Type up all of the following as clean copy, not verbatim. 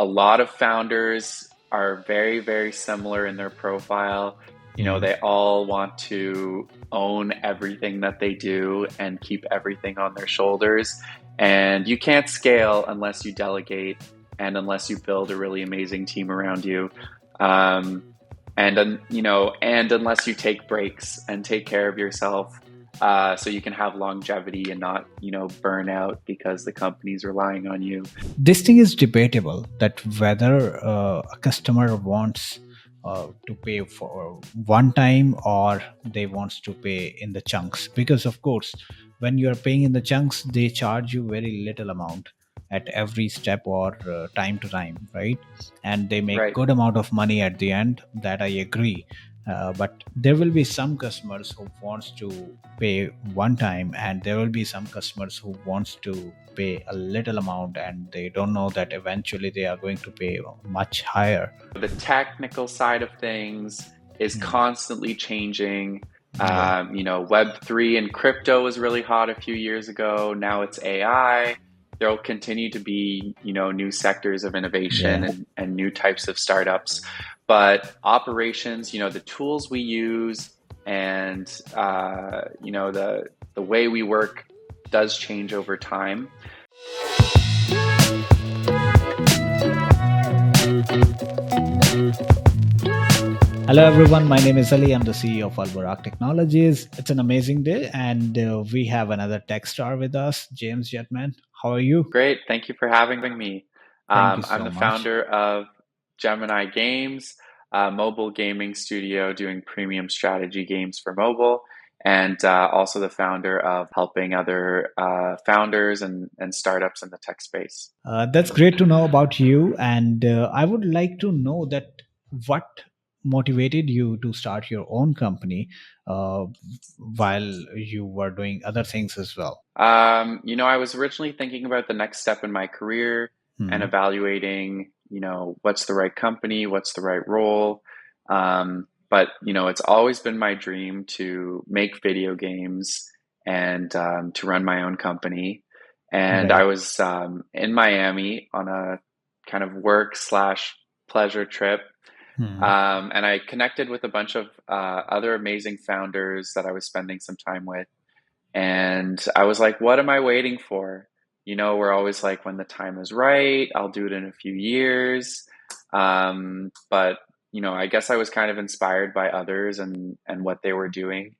a lot of founders are very, very similar in their profile. Mm. They all want to own everything that they do and keep everything on their shoulders. And you can't scale unless you delegate and unless you build a really amazing team around you. Um, and unless you take breaks and take care of yourself, so you can have longevity and not, burn out because the company's relying on you. This thing is debatable that whether a customer wants to pay for one time or they wants to pay in the chunks, because of course when you are paying in the chunks they charge you very little amount at every step or time to time, right? And they make Right. good amount of money at the end, that I agree. But there will be some customers who wants to pay one time, and there will be some customers who wants to pay a little amount and they don't know that eventually they are going to pay much higher. The technical side of things is constantly changing. Yeah. Web3 and crypto was really hot a few years ago. Now it's AI. There will continue to be, new sectors of innovation Yeah. and new types of startups. But operations, the tools we use and, the way we work does change over time. Hello everyone, my name is Ali. I'm the CEO of Al-Burraq Technologies. It's an amazing day and we have another tech star with us, James Jetman. How are you? Great. Thank you for having me. Thank you I'm so the much. founder of Gemini Games, a mobile gaming studio doing premium strategy games for mobile, and also the founder of helping other founders and startups in the tech space. That's great to know about you. And I would like to know that what motivated you to start your own company uh, while you were doing other things as well. I was originally thinking about the next step in my career and Hmm. evaluating, what's the right company, what's the right role. But, it's always been my dream to make video games and to run my own company. And I Right. was in Miami on a kind of work slash pleasure trip. Hmm. And I connected with a bunch of other amazing founders that I was spending some time with. And I was like, what am I waiting for? We're always like, when the time is right, I'll do it in a few years. But, I guess I was kind of inspired by others and what they were doing.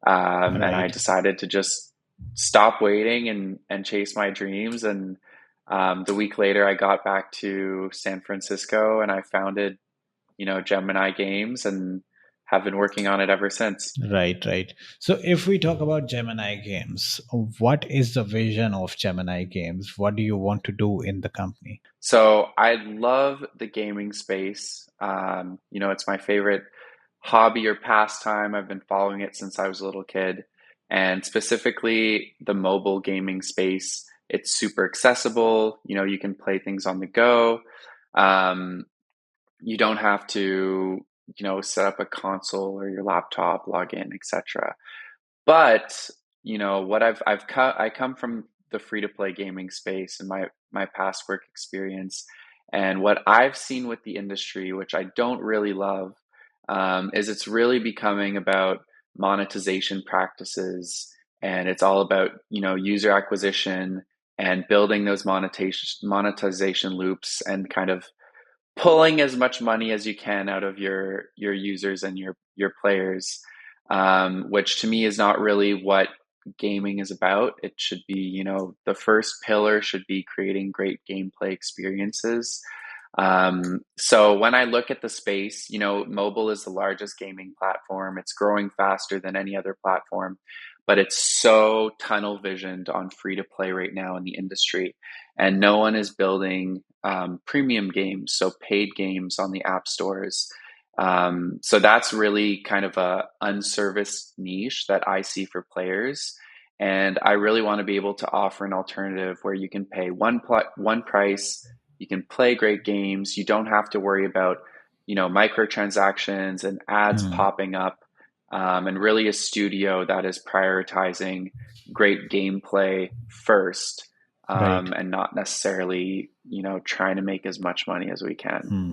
And I Right. decided to just stop waiting and chase my dreams. And the week later, I got back to San Francisco and I founded, Gemini Games and have been working on it ever since. Right, right. So if we talk about Gemini Games, what is the vision of Gemini Games? What do you want to do in the company? So I love the gaming space. It's my favorite hobby or pastime. I've been following it since I was a little kid, and specifically the mobile gaming space. It's super accessible. You can play things on the go. Um, you don't have to, set up a console or your laptop, log in, etc. But what I come from the free to play gaming space and my past work experience, and what I've seen with the industry, which I don't really love, is it's really becoming about monetization practices, and it's all about user acquisition and building those monetization loops and kind of pulling as much money as you can out of your users and your players, which to me is not really what gaming is about. It should be, the first pillar should be creating great gameplay experiences. So when I look at the space, mobile is the largest gaming platform. It's growing faster than any other platform, but it's so tunnel visioned on free to play right now in the industry. And no one is building premium games, so paid games on the app stores. So that's really kind of a unserviced niche that I see for players. And I really want to be able to offer an alternative where you can pay one price, you can play great games. You don't have to worry about, microtransactions and ads Hmm. popping up, and really a studio that is prioritizing great gameplay first. Right. and not necessarily, trying to make as much money as we can. Hmm.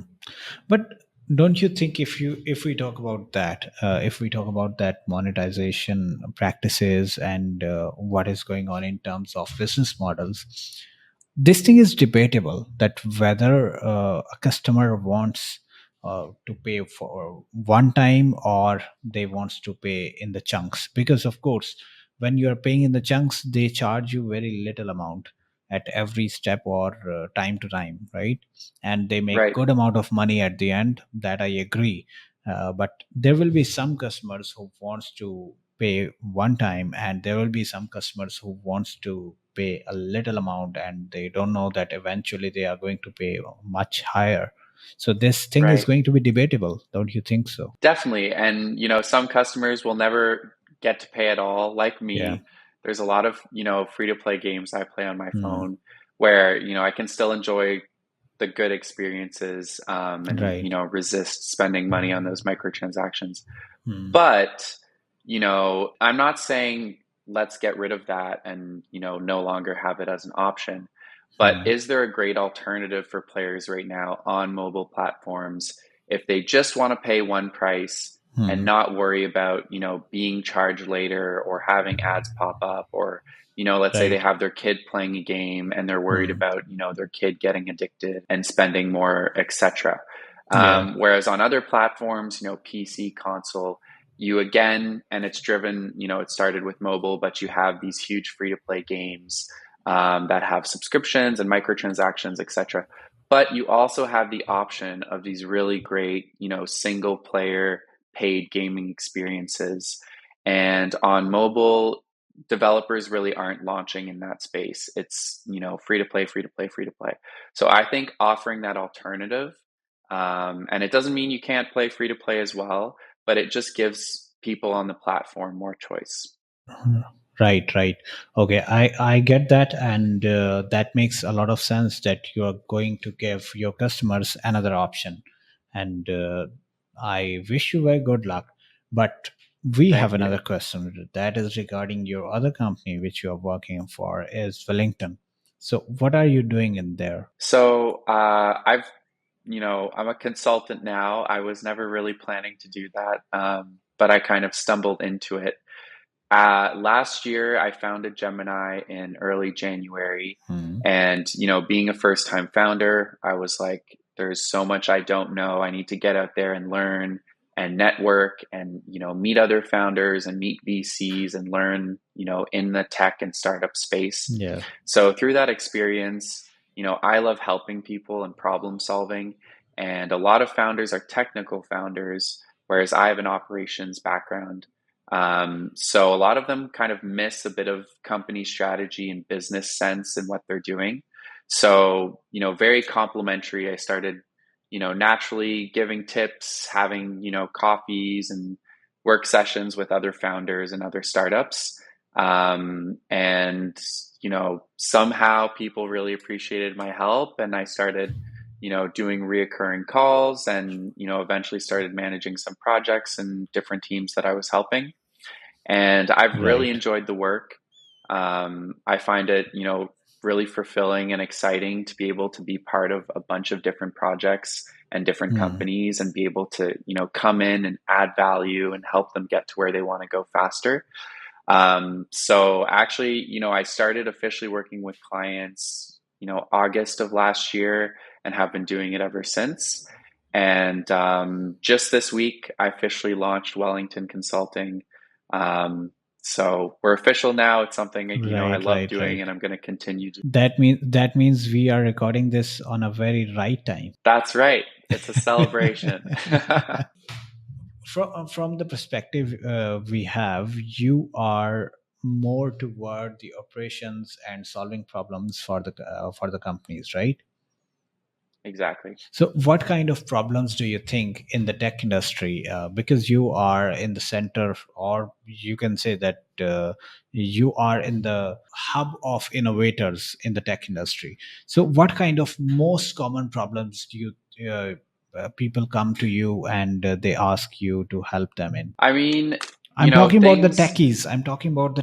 But don't you think if we talk about that, if we talk about that monetization practices and what is going on in terms of business models, this thing is debatable that whether a customer wants to pay for one time or they wants to pay in the chunks, because of course when you are paying in the chunks they charge you very little amount at every step or time to time, right? And they make Right, good amount of money at the end, that I agree. But there will be some customers who wants to pay one time, and there will be some customers who wants to pay a little amount and they don't know that eventually they are going to pay much higher. So this thing is right. going to be debatable, don't you think so? Definitely. And, some customers will never get to pay at all. Like Yeah. me, there's a lot of, free to play games I play on my Hmm. phone where, I can still enjoy the good experiences, and, Right. resist spending money on those microtransactions. Hmm. But, I'm not saying let's get rid of that and, no longer have it as an option. But Hmm. is there a great alternative for players right now on mobile platforms if they just want to pay one price and Hmm. not worry about, being charged later or having ads pop up, or, let's say they Right. have their kid playing a game and they're worried Hmm. about, their kid getting addicted and spending more, etc. Yeah. Whereas on other platforms, PC, console, you again, and it's driven, it started with mobile, but you have these huge free to play games, that have subscriptions and microtransactions, etc. But you also have the option of these really great, single player paid gaming experiences. And on mobile, developers really aren't launching in that space. It's, free to play, free to play, free to play. So I think offering that alternative, and it doesn't mean you can't play free to play as well, but it just gives people on the platform more choice. Right, right. Okay, I get that, and that makes a lot of sense that you are going to give your customers another option, and I wish you very good luck. But we have Thank you. another question that is regarding your other company which you are working for is Wellington. So, what are you doing in there? So I'm a consultant now. I was never really planning to do that, but I kind of stumbled into it. Last year, I founded Gemini in early January. Hmm. And, being a first time founder, I was like, there's so much I don't know. I need to get out there and learn and network and, meet other founders and meet VCs and learn, in the tech and startup space. Yeah. So through that experience, I love helping people and problem solving. And a lot of founders are technical founders, whereas I have an operations background. So a lot of them kind of miss a bit of company strategy and business sense in what they're doing. So, very complimentary. I started, naturally giving tips, having, coffees and work sessions with other founders and other startups. And, somehow people really appreciated my help, and I started, doing reoccurring calls and, eventually started managing some projects and different teams that I was helping. And I've really Right. enjoyed the work. I find it, really fulfilling and exciting to be able to be part of a bunch of different projects and different Hmm. companies and be able to, come in and add value and help them get to where they want to go faster. So actually, I started officially working with clients, August of last year and have been doing it ever since. And just this week, I officially launched Wellington Consulting. Um, so we're official now. It's something, I Right, love right, doing right. and I'm going to continue to. That means we are recording this on a very right time. That's right. It's a celebration. From the perspective we have, you are more toward the operations and solving problems for the companies, right? Exactly. So what kind of problems do you think in the tech industry, because you are in the center, or you can say that you are in the hub of innovators in the tech industry? So what kind of most common problems do you people come to you and they ask you to help them in? I mean, I'm talking about the things. techies. I'm talking about the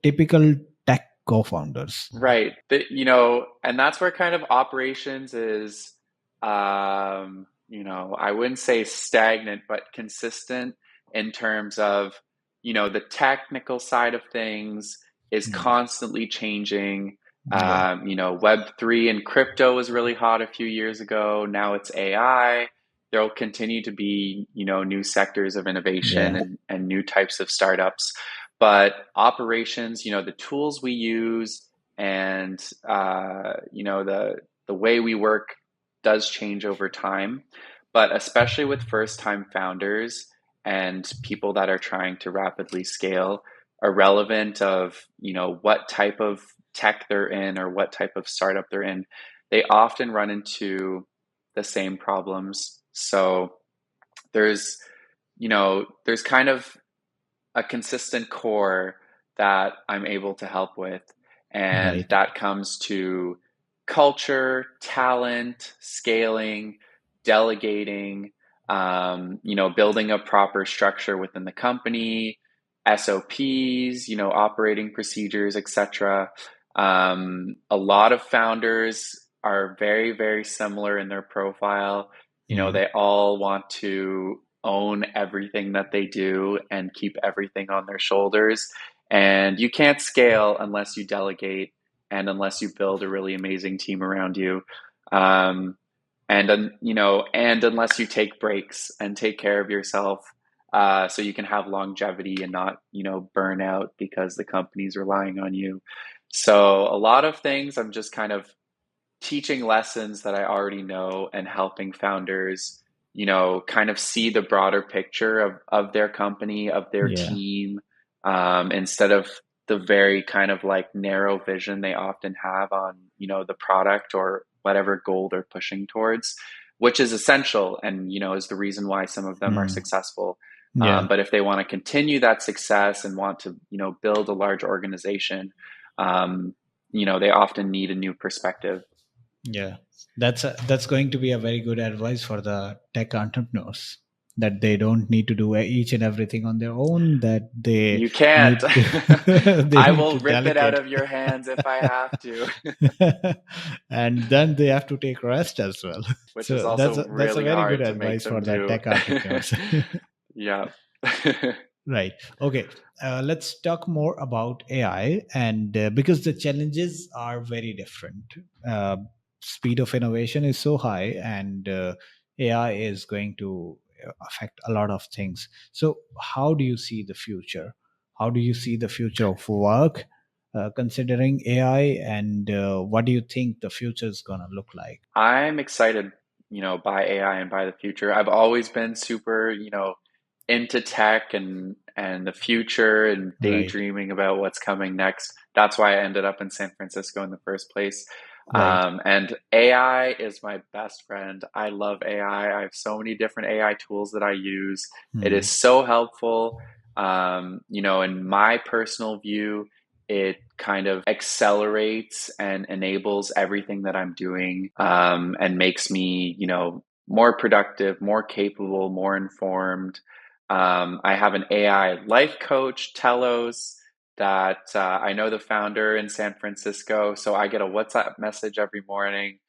typical tech. co-founders. Right. And that's where kind of operations is, I wouldn't say stagnant, but consistent in terms of, the technical side of things is Mm. constantly changing. Yeah, Web3 and crypto was really hot a few years ago. Now it's AI. There'll continue to be, new sectors of innovation yeah, and new types of startups. But operations, the tools we use and the way we work does change over time, but especially with first time founders and people that are trying to rapidly scale, irrelevant of what type of tech they're in or what type of startup they're in, they often run into the same problems. So there's there's kind of a consistent core that I'm able to help with. And right. that comes to culture, talent, scaling, delegating, building a proper structure within the company, SOPs, operating procedures, etc. A lot of founders are very, very similar in their profile. Mm. They all want to own everything that they do and keep everything on their shoulders. And you can't scale unless you delegate and unless you build a really amazing team around you. Um, and unless you take breaks and take care of yourself, so you can have longevity and not, burn out because the company's relying on you. So a lot of things I'm just kind of teaching lessons that I already know and helping founders, kind of see the broader picture of their company, of their Yeah. team, instead of the very kind of like narrow vision they often have on, the product or whatever goal they're pushing towards, which is essential and, is the reason why some of them are Mm. successful. Yeah. But if they want to continue that success and want to, build a large organization, they often need a new perspective. Yeah, that's going to be a very good advice for the tech entrepreneurs, that they don't need to do each and everything on their own. That they You can't. need to they I need will to rip it out delegate, of your hands if I have to, and then they have to take rest as well. which is So that's also a really very good hard to make advice for them the do. tech entrepreneurs. Yeah. Right. Okay. Let's talk more about AI, and because the challenges are very different. Uh, Speed of innovation is so high, and AI is going to affect a lot of things. So, how do you see the future? How do you see the future of work, considering AI, and what do you think the future is going to look like? I'm excited, by AI and by the future. I've always been super, into tech and the future and Right. daydreaming about what's coming next. That's why I ended up in San Francisco in the first place. Right. And AI is my best friend. I love AI. I have so many different AI tools that I use. It is Hmm. so helpful. In my personal view, it kind of accelerates and enables everything that I'm doing, and makes me, more productive, more capable, more informed. I have an AI life coach, Telos, that I know the founder in San Francisco. So I get a WhatsApp message every morning,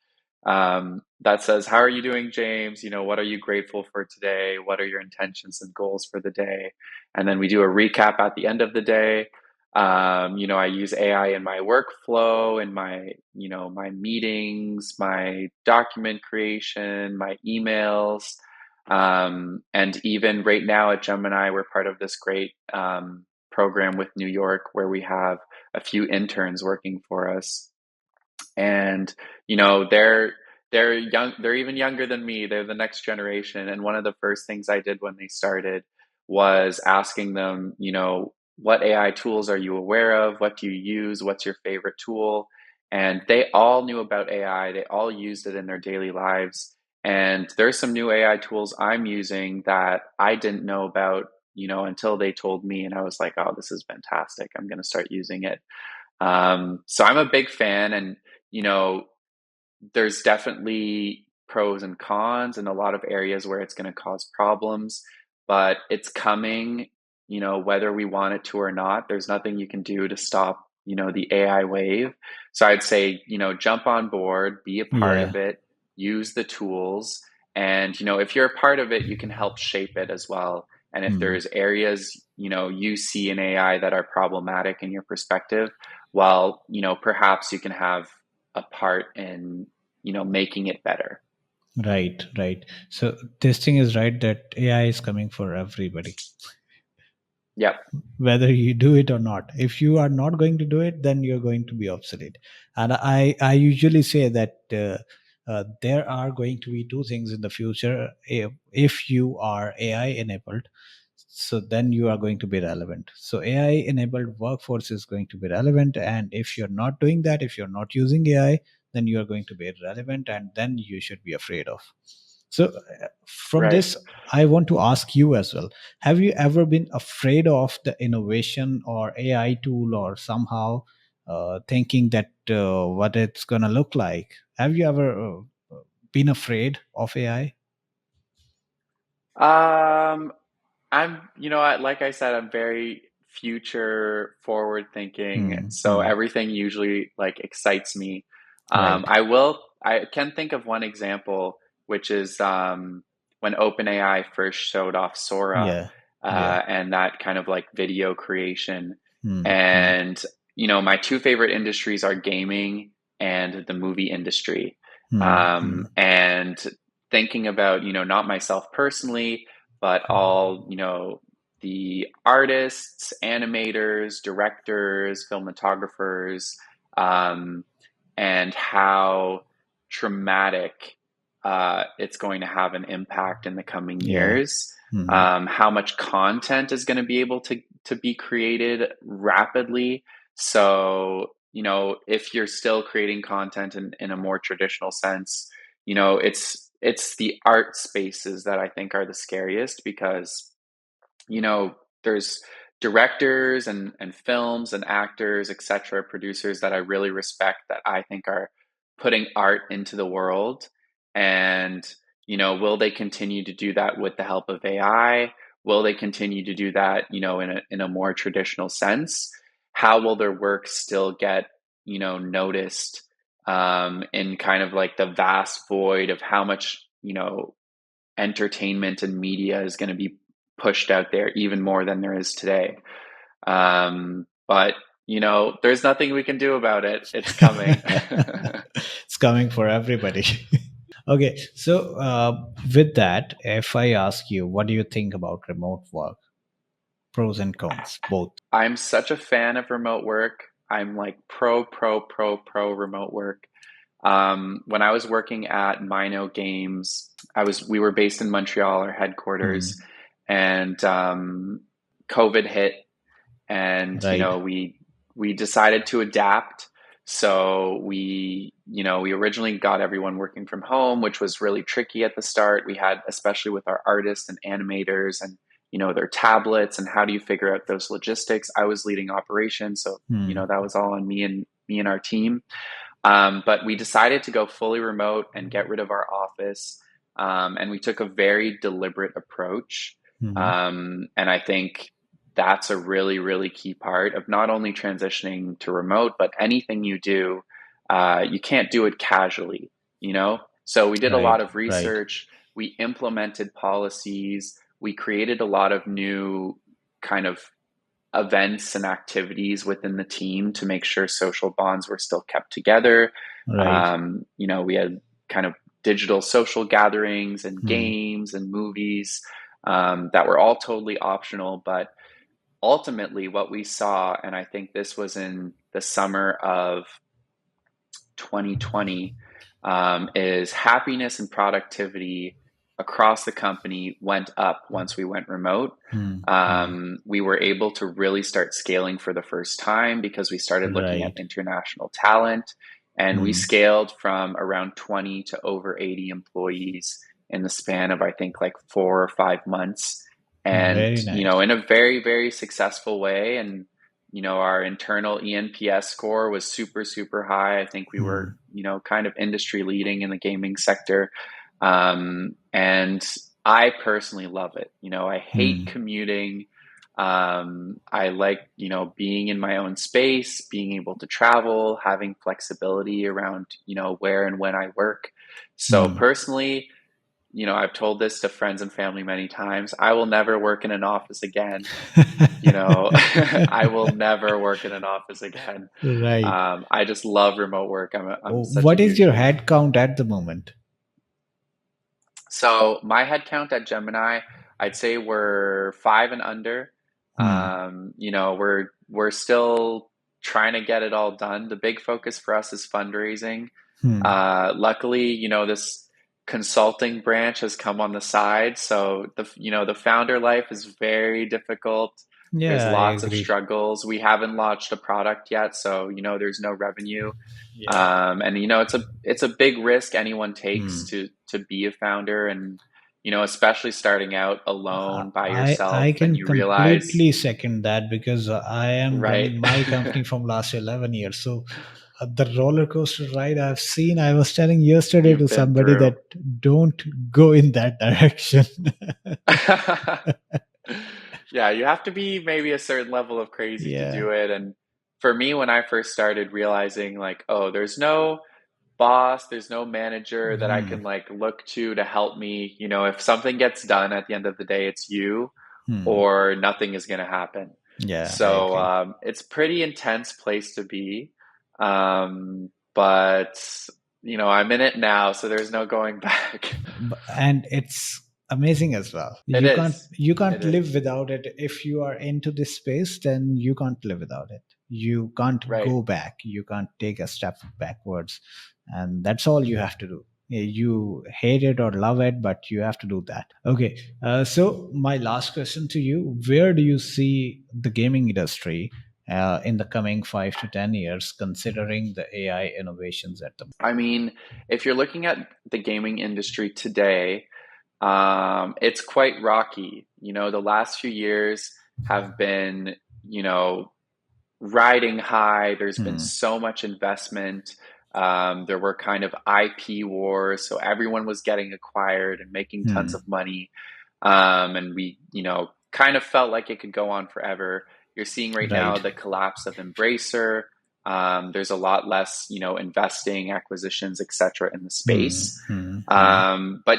that says, "How are you doing, James? What are you grateful for today? What are your intentions and goals for the day?" And then we do a recap at the end of the day. I use AI in my workflow, in my meetings, my document creation, my emails. And even right now at Gemini, we're part of this great program with New York where we have a few interns working for us. And they're young, they're even younger than me, they're the next generation. And one of the first things I did when they started was asking them, what AI tools are you aware of, what do you use, what's your favorite tool? And they all knew about AI, they all used it in their daily lives. And there's some new AI tools I'm using that I didn't know about, until they told me, and I was like, oh, this is fantastic, I'm going to start using it. So I'm a big fan, and you know, there's definitely pros and cons in a lot of areas where it's going to cause problems, but it's coming, whether we want it to or not. There's nothing you can do to stop, the AI wave. So I'd say, jump on board, be a part Yeah. of it, use the tools, and, if you're a part of it, you can help shape it as well. And if Hmm. there's areas, you see in AI that are problematic in your perspective, well, perhaps you can have a part in, making it better. Right, right. So this thing is right that AI is coming for everybody, Yep. whether you do it or not. If you are not going to do it, then you're going to be obsolete. And I usually say that there are going to be two things in the future. If you are AI enabled, so then you are going to be relevant. So AI enabled workforce is going to be relevant, and if you're not doing that, if you're not using AI, then you are going to be irrelevant, and then you should be afraid of. So from Right. this, I want to ask you as well, have you ever been afraid of the innovation or AI tool, or somehow thinking that what it's going to look like? Have you ever been afraid of AI? Um, like I said, I'm very future forward thinking. Hmm, So hmm. everything usually like excites me. Right. I can think of one example, which is when OpenAI first showed off Sora, Yeah. Yeah. and that kind of like video creation. Hmm, hmm, And, my two favorite industries are gaming and the movie industry. hmm, hmm, And thinking about, not myself personally, but all, the artists, animators, directors, cinematographers, um, and how traumatic it's going to have an impact in the coming yeah. years. Hmm, How much content is going to be able to be created rapidly. So, if you're still creating content in a more traditional sense, it's the art spaces that I think are the scariest because there's directors and films and actors, etc., producers that I really respect that I think are putting art into the world. And, will they continue to do that with the help of AI? Will they continue to do that, in a more traditional sense? How will their work still get, noticed in kind of like the vast void of how much, entertainment and media is going to be pushed out there even more than there is today. But there's nothing we can do about it. It's coming. it's coming for everybody. Okay, so with that, if I ask you, what do you think about remote work? Pros and cons, both. I'm such a fan of remote work. I'm like pro remote work. When I was working at Gemini Games, we were based in Montreal, our headquarters, Hmm. and COVID hit, and Right, we decided to adapt. So we originally got everyone working from home, which was really tricky at the start. We had, especially with our artists and animators and their tablets, and how do you figure out those logistics. I was leading operations, so hmm. that was all on me and our team. But we decided to go fully remote and get rid of our office. And we took a very deliberate approach. Hmm. And I think that's a really, really key part of not only transitioning to remote, but anything you do, you can't do it casually. So we did a lot Right, of right, research, we implemented policies, we created a lot of new kind of events and activities within the team to make sure social bonds were still kept together. right. We had kind of digital social gatherings and Hmm. games and movies that were all totally optional. But ultimately, what we saw, and I think this was in the summer of 2020, is happiness and productivity across the company went up once we went remote. Hmm. Hmm. We were able to really start scaling for the first time because we started looking at Right. international talent, and we Hmm. scaled from around 20 to over 80 employees in the span of, I think, like 4 or 5 months. And, Very nice. in a very, very successful way. And our internal ENPS score was super, super high. I think we were, Hmm. kind of industry leading in the gaming sector. And I personally love it. I hate Hmm. commuting. I like, being in my own space, being able to travel, having flexibility around, where and when I work. So Hmm. personally, I've told this to friends and family many times. I will never work in an office again. I will never work in an office again. Right. I just love remote work. I'm such a What is huge your fan. head count at the moment? So my head count at Gemini, I'd say we're five and under. Hmm. We're still trying to get it all done. The big focus for us is fundraising. Hmm. Luckily, this consulting branch has come on the side. So the founder life is very difficult. There's Yeah, I lots of agree. struggles. We haven't launched a product yet, so there's no revenue. Yeah. And it's a big risk anyone takes Hmm. to be a founder, and especially starting out alone by I yourself, and can you realize, completely second that because I am right? running my company from last 11 years. So the roller coaster ride I've seen, I was telling yesterday You've to been somebody through. that don't go in that direction. Yeah, you have to be maybe a certain level of crazy to Yeah. do it. And for me, when I first started realizing like, oh, there's no boss, there's no manager that I Hmm. can like look to help me, if something gets done at the end of the day, it's you Hmm. or nothing is going to happen. Yeah, I So agree. it's pretty intense place to be. But I'm in it now, so there's no going back. And it's amazing as well. It You can't is. you It can't live is. without it. If you are into this space, then you can't live without it. You can't Right. go back, you can't take a step backwards, and that's all you have to do. You hate it or love it, but you have to do that. Okay. So my last question to you: where do you see the gaming industry in the coming 5 to 10 years, considering the AI innovations at the I mean, if you're looking at the gaming industry today, it's quite rocky. The last few years have been, you know, riding high. There's been moment? so much investment. There were kind of IP wars, so everyone was getting acquired and making Hmm. tons of money. And we, kind of felt like it could go on forever. You're seeing right now Right. the collapse of Embracer. There's a lot less, investing, acquisitions, etc., in the Hmm. space. Hmm. Hmm. But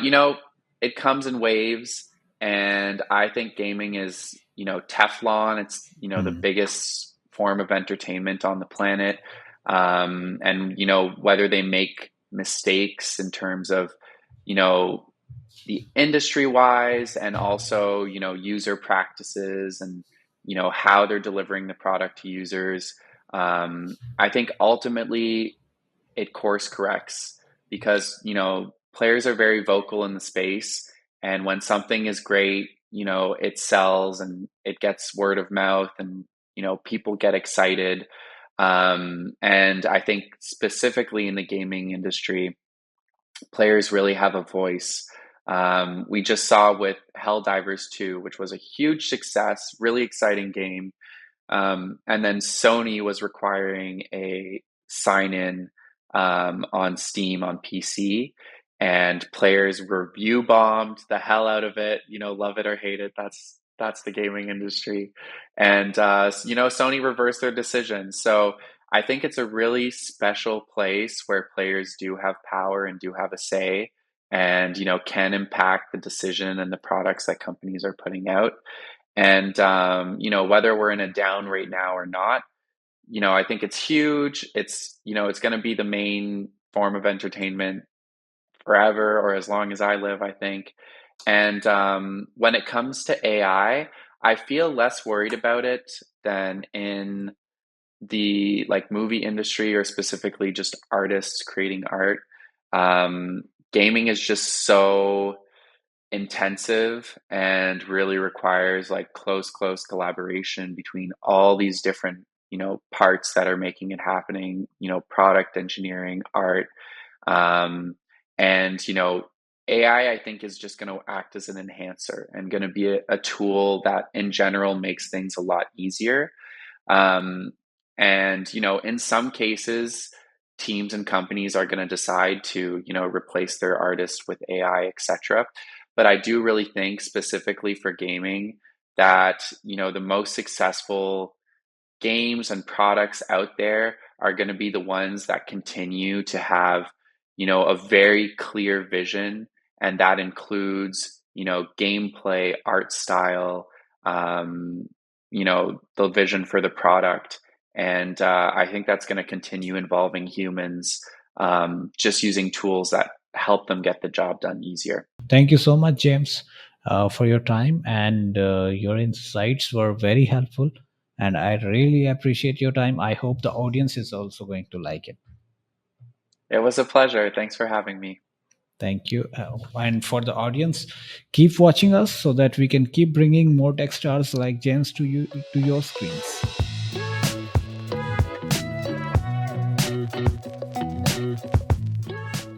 it comes in waves, and I think gaming is, Teflon. It's the Hmm. biggest form of entertainment on the planet, and whether they make mistakes in terms of you know the industry wise, and also user practices, and how they're delivering the product to users. I think ultimately it course corrects, because players are very vocal in the space, and when something is great, it sells and it gets word of mouth, and people get excited. And I think specifically in the gaming industry, players really have a voice. We just saw with Helldivers 2, which was a huge success, really exciting game. And then Sony was requiring a sign in on Steam on PC, and players review bombed the hell out of it. Love it or hate it. That's the gaming industry, and Sony reversed their decision. So I think it's a really special place where players do have power and do have a say, and can impact the decision and the products that companies are putting out. And whether we're in a down right now or not, I think it's huge. It's going to be the main form of entertainment forever, or as long as I live, I think. And when it comes to I feel less worried about it than in the like movie industry, or specifically just artists creating art. Um, Gaming is just so intensive and really requires like close collaboration between all these different parts that are making it happening, product engineering, art, um, and AI, I think, is just going to act as an enhancer and going to be a tool that in general makes things a lot easier. um, and in some cases, teams and companies are going to decide to replace their artists with AI, etc. But I do really think specifically for gaming, that, the most successful games and products out there are going to be the ones that continue to have, a very clear vision. And that includes, gameplay, art style, the vision for the product. And I think that's going to continue involving humans, just using tools that help them get the job done easier. Thank you so much, James, for your time, and your insights were very helpful. And I really appreciate your time. I hope the audience is also going to like it. It was a pleasure. Thanks for having me. Thank you. And for the audience, keep watching us so that we can keep bringing more tech stars like James to you to your screens.